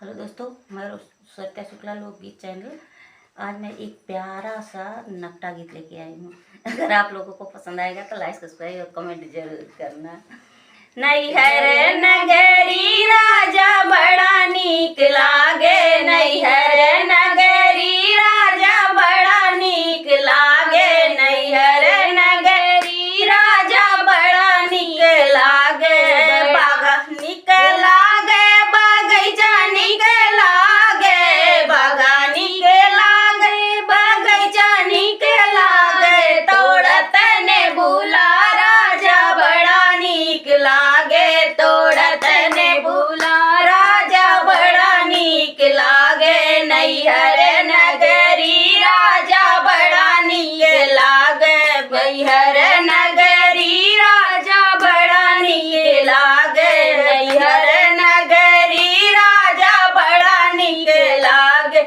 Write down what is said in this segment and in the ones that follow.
Hello दोस्तों, मैं सत्या शुक्ला लोकगीत चैनल। आज मैं एक प्यारा सा नकटा गीत लेके आई हूँ। अगर आप लोगों को पसंद आएगा तो लाइक सब्सक्राइब और कमेंट जरूर करना। नैहर नगरी राजा बड़ा नीक लागे, नैहर नगरी राजा बड़ा नीक लागे, नैहर नगरी राजा बड़ा नीक लागे, बागा नीक लागे, बगैचा नीक लागे, बागा नीक लागे, बगैचा नीक लागे, तोड़त ने भूला राजा बड़ा नीक लागे, तोड़त ने भूला राजा बड़ा नीक लागे, नैहर नगरी राजा बड़ा नीक लागे, नैहर नगरी राजा बड़ा नीक लागे, नैहर नगरी राजा बड़ा नीक लागे,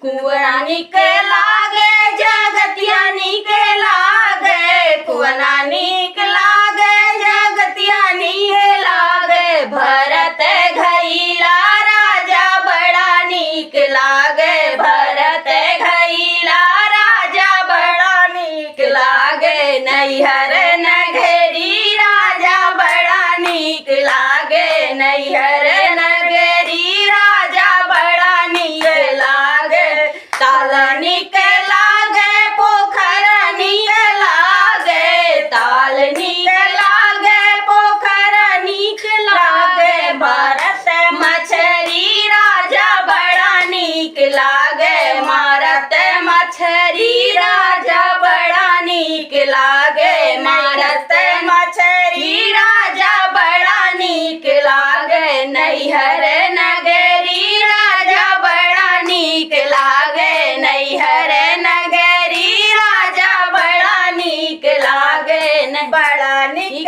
कुंवरा नीक लागे, जगतिया नीक लागे, कुंवरा नीक लागे, जगतिया नीक लागे, भरत घैला राजा बड़ा नीक लागे, भरत घैला राजा बड़ा नीक लागे, नैहर नगरी राजा बड़ा नीक लागे, नैहर नगरी राजा बड़ा नीक लागे, ताला नीक लागे, पोखर नीक लागे, ताल नीक लागे, पोखर नीक लागे, भारत मछरी राजा बड़ा नीक लागे, मारत मछरी राजा बड़ा नीक लागे, मारत मछरी राजा बड़ा नीक लागे, नैहर नगरी राजा बड़ा नीक लागे, नैहर नगरी राजा बड़ा नीक लागे, बड़ा नीक